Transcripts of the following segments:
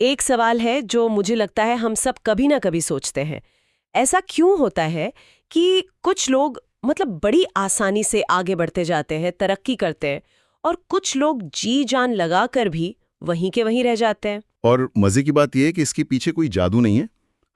एक सवाल है जो मुझे लगता है हम सब कभी ना कभी सोचते हैं। ऐसा क्यों होता है कि कुछ लोग मतलब बड़ी आसानी से आगे बढ़ते जाते हैं, तरक्की करते हैं, और कुछ लोग जी जान लगा कर भी वहीं के वहीं रह जाते हैं। और मजे की बात यह है कि इसके पीछे कोई जादू नहीं है।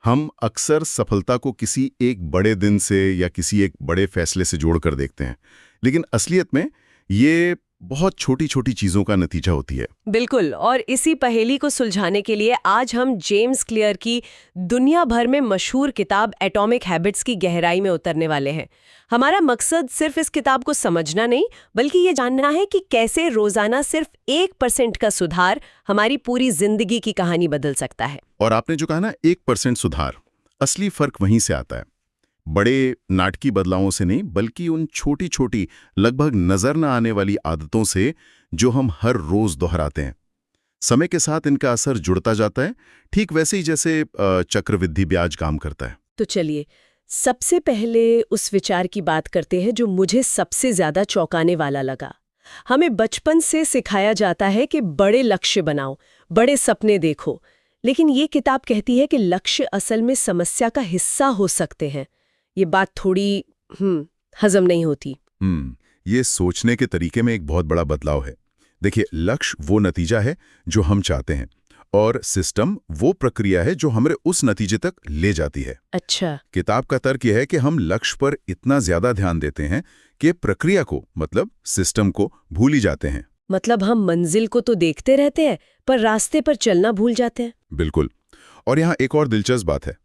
हम अक्सर सफलता को किसी एक बड़े दिन से या किसी एक बड़े फैसले से जोड़कर देखते हैं, लेकिन असलियत में ये बहुत छोटी छोटी चीजों का नतीजा होती है। बिल्कुल, और इसी पहेली को सुलझाने के लिए आज हम जेम्स क्लियर की दुनिया भर में मशहूर किताब एटॉमिक हैबिट्स की गहराई में उतरने वाले हैं। हमारा मकसद सिर्फ इस किताब को समझना नहीं, बल्कि ये जानना है कि कैसे रोजाना सिर्फ 1% का सुधार हमारी पूरी जिंदगी की कहानी बदल सकता है। और आपने जो कहा ना 1% सुधार, असली फर्क वहीं से आता है। बड़े नाटकीय बदलावों से नहीं, बल्कि उन छोटी छोटी लगभग नजर न आने वाली आदतों से जो हम हर रोज दोहराते हैं। समय के साथ इनका असर जुड़ता जाता है, ठीक वैसे ही जैसे चक्रवृद्धि ब्याज काम करता है। तो चलिए सबसे पहले उस विचार की बात करते हैं जो मुझे सबसे ज्यादा चौंकाने वाला लगा। हमें बचपन से सिखाया जाता है कि बड़े लक्ष्य बनाओ, बड़े सपने देखो, लेकिन ये किताब कहती है कि लक्ष्य असल में समस्या का हिस्सा हो सकते हैं। ये बात थोड़ी हजम नहीं होती। ये सोचने के तरीके में एक बहुत बड़ा बदलाव है। देखिए, लक्ष्य वो नतीजा है जो हम चाहते हैं, और सिस्टम वो प्रक्रिया है जो हमें उस नतीजे तक ले जाती है। अच्छा। किताब का तर्क यह है कि हम लक्ष्य पर इतना ज्यादा ध्यान देते हैं कि प्रक्रिया को, मतलब सिस्टम को, भूल ही जाते हैं। मतलब हम मंजिल को तो देखते रहते हैं, पर रास्ते पर चलना भूल जाते हैं। बिल्कुल। और यहाँ एक और दिलचस्प बात है,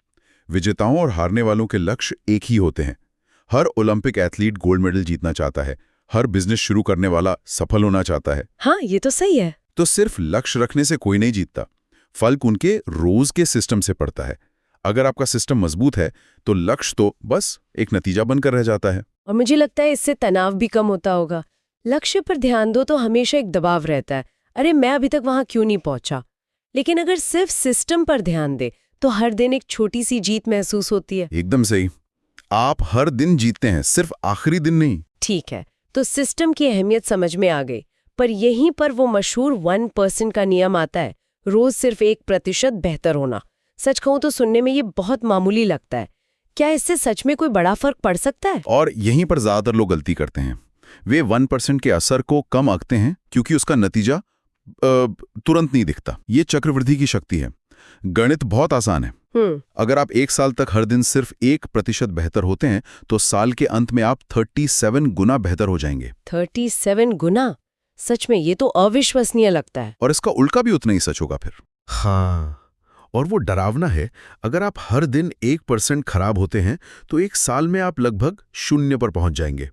विजेताओं और हारने वालों के लक्ष्य एक ही होते हैं। हर ओलंपिक एथलीट गोल्ड मेडल जीतना चाहता है, हर बिजनेस शुरू करने वाला सफल होना चाहता है। हाँ, ये तो सही है। तो सिर्फ लक्ष्य रखने से कोई नहीं जीतता, फर्क उनके रोज के सिस्टम से पड़ता है। अगर आपका सिस्टम मजबूत है तो लक्ष्य तो बस एक नतीजा बनकर रह जाता है। और मुझे लगता है इससे तनाव भी कम होता होगा। लक्ष्य पर ध्यान दो तो हमेशा एक दबाव रहता है, अरे मैं अभी तक वहां क्यों नहीं पहुंचा। लेकिन अगर सिर्फ सिस्टम पर ध्यान दे तो हर दिन एक छोटी सी जीत महसूस होती है। एकदम सही। आप हर दिन जीतते हैं, सिर्फ आखिरी दिन नहीं। ठीक है, तो सिस्टम की अहमियत समझ में आ गई, पर यहीं पर वो मशहूर 1% का नियम आता है, रोज सिर्फ 1% बेहतर होना। सच कहूं तो सुनने में ये बहुत मामूली लगता है। क्या इससे सच में कोई बड़ा फर्क पड़ सकता है? और यहीं पर ज्यादातर लोग गलती करते हैं। वे 1% के असर को कम आंकते हैं क्योंकि उसका नतीजा तुरंत नहीं दिखता। ये चक्रवृद्धि की शक्ति है। गणित बहुत आसान है। अगर आप 1 साल तक हर दिन सिर्फ 1% बेहतर होते हैं तो साल के अंत में आप 37 गुना बेहतर हो जाएंगे। 37 गुना? सच में ये तो अविश्वसनीय लगता है। और इसका उल्टा भी उतना ही सच होगा फिर। हाँ, और वो डरावना है। अगर आप हर दिन 1% खराब होते हैं तो 1 साल में आप लगभग 0 पर पहुंच जाएंगे।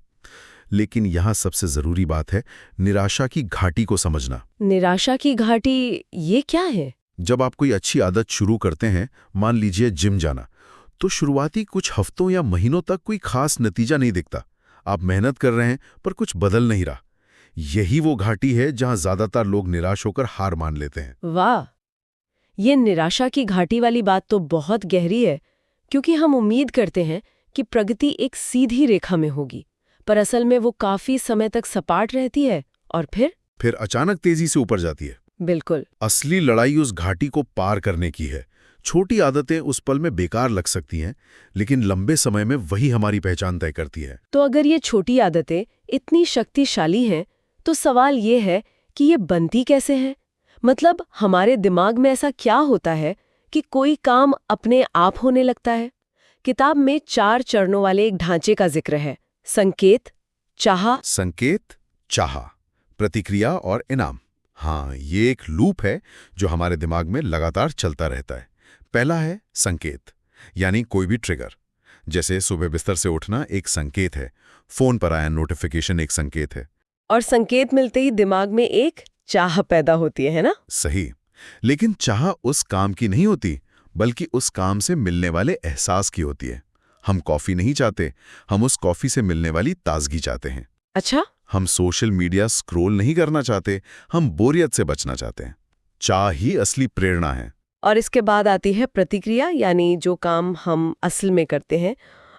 लेकिन यहां सबसे जरूरी बात है निराशा की घाटी को समझना। निराशा की घाटी, ये क्या है? जब आप कोई अच्छी आदत शुरू करते हैं, मान लीजिए जिम जाना, तो शुरुआती कुछ हफ्तों या महीनों तक कोई खास नतीजा नहीं दिखता। आप मेहनत कर रहे हैं पर कुछ बदल नहीं रहा। यही वो घाटी है जहां ज्यादातर लोग निराश होकर हार मान लेते हैं। वाह, ये निराशा की घाटी वाली बात तो बहुत गहरी है, क्योंकि हम उम्मीद करते हैं कि प्रगति एक सीधी रेखा में होगी, पर असल में वो काफी समय तक सपाट रहती है और फिर अचानक तेजी से ऊपर जाती है। बिल्कुल। असली लड़ाई उस घाटी को पार करने की है। छोटी आदतें उस पल में बेकार लग सकती हैं, लेकिन लंबे समय में वही हमारी पहचान तय करती है। तो अगर ये छोटी आदतें इतनी शक्तिशाली हैं, तो सवाल ये है कि ये बनती कैसे हैं? मतलब हमारे दिमाग में ऐसा क्या होता है कि कोई काम अपने आप होने लगता है? किताब में 4 चरणों वाले एक ढांचे का जिक्र है। संकेत, चाह, प्रतिक्रिया और इनाम। हाँ, ये एक लूप है जो हमारे दिमाग में लगातार चलता रहता है। पहला है संकेत, यानी कोई भी ट्रिगर। जैसे सुबह बिस्तर से उठना एक संकेत है, फोन पर आया नोटिफिकेशन एक संकेत है। और संकेत मिलते ही दिमाग में एक चाह पैदा होती है ना? सही। लेकिन चाह उस काम की नहीं होती, बल्कि उस काम से मिलने वाले एहसास की होती है। हम कॉफी नहीं चाहते, हम उस कॉफी से मिलने वाली ताजगी चाहते हैं। अच्छा। हम सोशल मीडिया स्क्रॉल नहीं करना चाहते, हम बोरियत से बचना चाहते हैं। चाह ही असली प्रेरणा है। और इसके बाद आती है प्रतिक्रिया, यानी जो काम हम असल में करते हैं।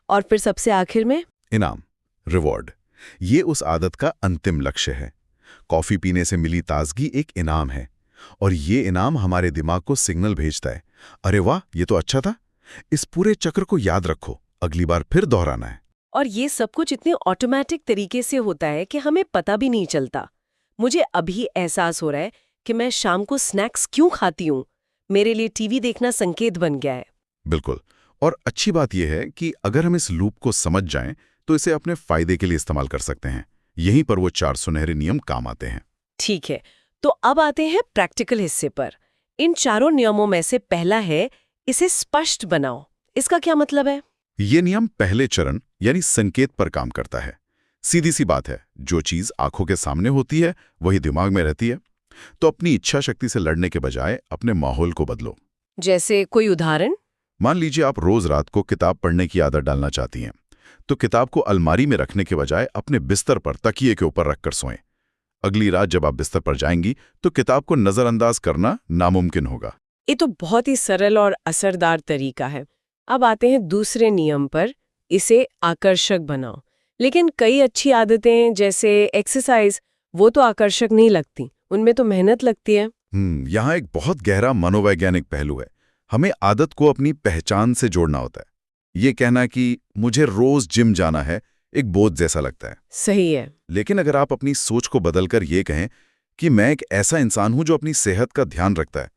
और फिर सबसे आखिर में इनाम, रिवॉर्ड। ये उस आदत का अंतिम लक्ष्य है। कॉफी पीने से मिली ताजगी एक इनाम है। और ये इनाम हमारे दिमाग को सिग्नल भेजता है, अरे वाह ये तो अच्छा था, इस पूरे चक्र को याद रखो, अगली बार फिर दोहराना है। और ये सब कुछ इतने ऑटोमेटिक तरीके से होता है कि हमें पता भी नहीं चलता। मुझे अभी एहसास हो रहा है कि मैं शाम को स्नैक्स क्यों खाती हूँ। मेरे लिए टीवी देखना संकेत बन गया है। बिल्कुल। और अच्छी बात यह है कि अगर हम इस लूप को समझ जाएं तो इसे अपने फायदे के लिए इस्तेमाल कर सकते हैं। यहीं पर वो 4 सुनहरे नियम काम आते हैं। ठीक है, तो अब आते हैं प्रैक्टिकल हिस्से पर। इन चारों नियमों में से पहला है इसे स्पष्ट बनाओ। इसका क्या मतलब है? ये नियम पहले चरण यानी संकेत पर काम करता है। सीधी सी बात है, जो चीज आंखों के सामने होती है वही दिमाग में रहती है। तो अपनी इच्छा शक्ति से लड़ने के बजाय अपने माहौल को बदलो। जैसे कोई उदाहरण? मान लीजिए आप रोज रात को किताब पढ़ने की आदत डालना चाहती हैं, तो किताब को अलमारी में रखने के बजाय अपने बिस्तर पर तकिए के ऊपर रखकर सोएं। अगली रात जब आप बिस्तर पर जाएंगी तो किताब को नजरअंदाज करना नामुमकिन होगा। ये तो बहुत ही सरल और असरदार तरीका है। अब आते हैं दूसरे नियम पर, इसे आकर्षक बनाओ। लेकिन कई अच्छी आदतें जैसे एक्सरसाइज, वो तो आकर्षक नहीं लगती, उनमें तो मेहनत लगती है। यहाँ एक बहुत गहरा मनोवैज्ञानिक पहलू है। हमें आदत को अपनी पहचान से जोड़ना होता है। ये कहना कि मुझे रोज जिम जाना है एक बोझ जैसा लगता है। सही है। लेकिन अगर आप अपनी सोच को बदलकर ये कहें कि मैं एक ऐसा इंसान हूं जो अपनी सेहत का ध्यान रखता है,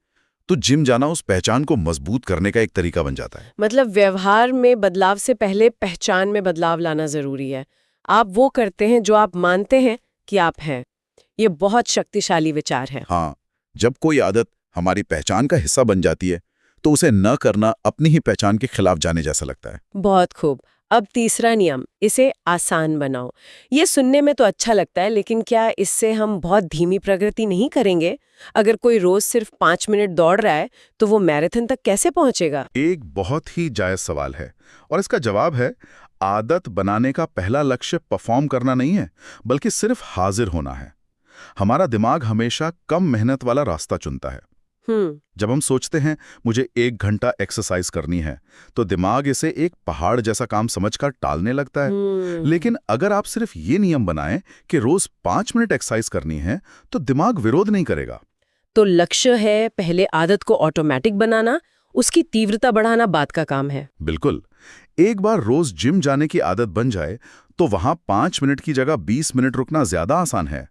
तो जिम जाना उस पहचान को मजबूत करने का एक तरीका बन जाता है। मतलब व्यवहार में बदलाव से पहले पहचान में बदलाव लाना जरूरी है। आप वो करते हैं जो आप मानते हैं कि आप हैं। ये बहुत शक्तिशाली विचार है। हाँ, जब कोई आदत हमारी पहचान का हिस्सा बन जाती है तो उसे न करना अपनी ही पहचान के खिलाफ जाने जैसा लगता है। बहुत खूब। अब तीसरा नियम, इसे आसान बनाओ। ये सुनने में तो अच्छा लगता है, लेकिन क्या इससे हम बहुत धीमी प्रगति नहीं करेंगे? अगर कोई रोज सिर्फ 5 मिनट दौड़ रहा है तो वो मैराथन तक कैसे पहुंचेगा? एक बहुत ही जायज सवाल है और इसका जवाब है, आदत बनाने का पहला लक्ष्य परफॉर्म करना नहीं है, बल्कि सिर्फ हाजिर होना है। हमारा दिमाग हमेशा कम मेहनत वाला रास्ता चुनता है। जब हम सोचते हैं मुझे 1 घंटा एक्सरसाइज करनी है, तो दिमाग इसे एक पहाड़ जैसा काम समझकर टालने लगता है। लेकिन अगर आप सिर्फ ये नियम बनाएं कि रोज 5 मिनट एक्सरसाइज करनी है, तो दिमाग विरोध नहीं करेगा। तो लक्ष्य है पहले आदत को ऑटोमेटिक बनाना, उसकी तीव्रता बढ़ाना बाद का काम है। बिल्कुल। एक बार रोज जिम जाने की आदत बन जाए तो वहां 5 मिनट की जगह 20 मिनट रुकना ज्यादा आसान है।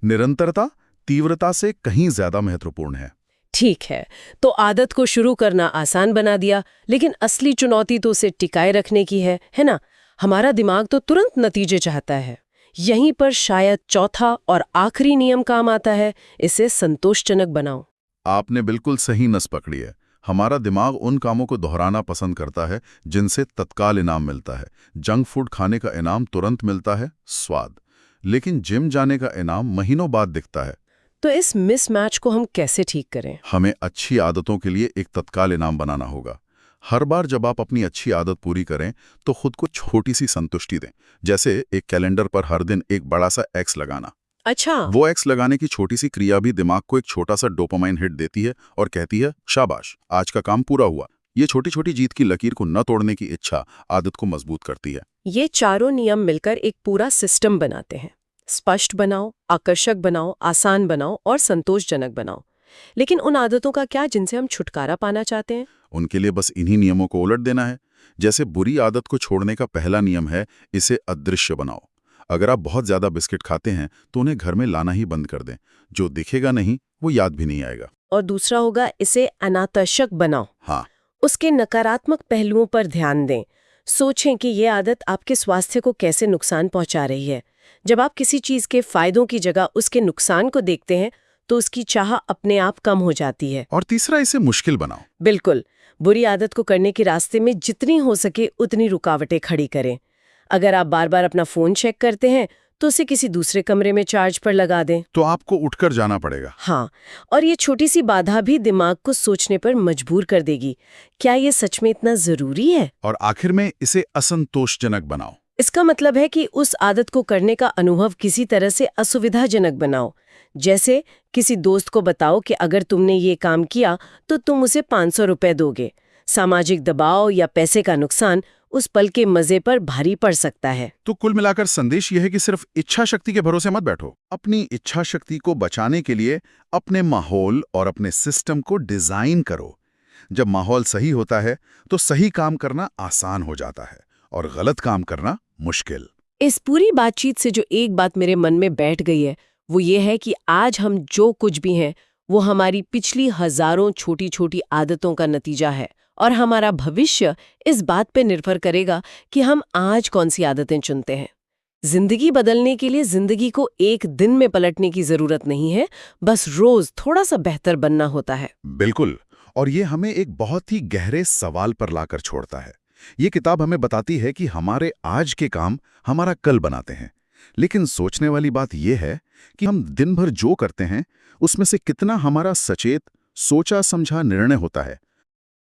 निरंतरता तीव्रता से कहीं ज्यादा महत्वपूर्ण है। ठीक है, तो आदत को शुरू करना आसान बना दिया, लेकिन असली चुनौती तो उसे टिकाए रखने की है ना? हमारा दिमाग तो तुरंत नतीजे चाहता है। यहीं पर शायद चौथा और आखिरी नियम काम आता है, इसे संतोषजनक बनाओ। आपने बिल्कुल सही नस पकड़ी है। हमारा दिमाग उन कामों को दोहराना पसंद करता है जिनसे तत्काल इनाम मिलता है। जंक फूड खाने का इनाम तुरंत मिलता है, स्वाद। लेकिन जिम जाने का इनाम महीनों बाद दिखता है। तो इस मिसमैच को हम कैसे ठीक करें? हमें अच्छी आदतों के लिए एक तत्काल इनाम बनाना होगा। हर बार जब आप अपनी अच्छी आदत पूरी करें तो खुद को छोटी सी संतुष्टि दें। जैसे एक कैलेंडर पर हर दिन एक बड़ा सा एक्स लगाना। अच्छा। वो एक्स लगाने की छोटी सी क्रिया भी दिमाग को एक छोटा सा डोपामाइन हिट देती है और कहती है, शाबाश, आज का काम पूरा हुआ। ये छोटी छोटी जीत की लकीर को न तोड़ने की इच्छा आदत को मजबूत करती है। ये चारों नियम मिलकर एक पूरा सिस्टम बनाते हैं। स्पष्ट बनाओ, आकर्षक बनाओ, आसान बनाओ और संतोषजनक बनाओ। लेकिन उन आदतों का क्या जिनसे हम छुटकारा पाना चाहते हैं? उनके लिए बस इन्हीं नियमों को उलट देना है। जैसे बुरी आदत को छोड़ने का पहला नियम है, इसे अदृश्य बनाओ। अगर आप बहुत ज्यादा बिस्किट खाते हैं तो उन्हें घर में लाना ही बंद कर दें। जो दिखेगा नहीं वो याद भी नहीं आएगा। और दूसरा होगा, इसे अनाकर्षक बनाओ। हाँ, उसके नकारात्मक पहलुओं पर ध्यान दें। सोचें कि ये आदत आपके स्वास्थ्य को कैसे नुकसान पहुंचा रही है। जब आप किसी चीज के फायदों की जगह उसके नुकसान को देखते हैं तो उसकी चाह अपने आप कम हो जाती है। और तीसरा, इसे मुश्किल बनाओ। बिल्कुल। बुरी आदत को करने के रास्ते में जितनी हो सके उतनी रुकावटें खड़ी करें। अगर आप बार बार अपना फोन चेक करते हैं तो उसे किसी दूसरे कमरे में चार्ज पर लगा दें। तो आपको उठकर जाना पड़ेगा। हाँ, और ये छोटी सी बाधा भी दिमाग को सोचने पर मजबूर कर देगी, क्या ये सच में इतना जरूरी है? और आखिर में इसे असंतोषजनक बनाओ। इसका मतलब है कि उस आदत को करने का अनुभव किसी तरह से असुविधाजनक बनाओ। जैसे किसी दोस्त को बताओ कि अगर तुमने ये काम किया तो तुम उसे 500 रुपए दोगे। सामाजिक दबाव या पैसे का नुकसान उस पल के मजे पर भारी पड़ सकता है। तो कुल मिलाकर संदेश यह है कि सिर्फ इच्छा शक्ति के भरोसे मत बैठो। अपनी इच्छा शक्ति को बचाने के लिए अपने माहौल और अपने सिस्टम को डिजाइन करो। जब माहौल सही होता है तो सही काम करना आसान हो जाता है और गलत काम करना मुश्किल। इस पूरी बातचीत से जो एक बात मेरे मन में बैठ गई है वो ये है कि आज हम जो कुछ भी हैं वो हमारी पिछली हजारों छोटी छोटी आदतों का नतीजा है, और हमारा भविष्य इस बात पे निर्भर करेगा कि हम आज कौन सी आदतें चुनते हैं। जिंदगी बदलने के लिए जिंदगी को एक दिन में पलटने की जरूरत नहीं है, बस रोज थोड़ा सा बेहतर बनना होता है। बिल्कुल। और ये हमें एक बहुत ही गहरे सवाल पर लाकर छोड़ता है। ये किताब हमें बताती है कि हमारे आज के काम हमारा कल बनाते हैं, लेकिन सोचने वाली बात यह है कि हम दिन भर जो करते हैं उसमें से कितना हमारा सचेत, सोचा समझा निर्णय होता है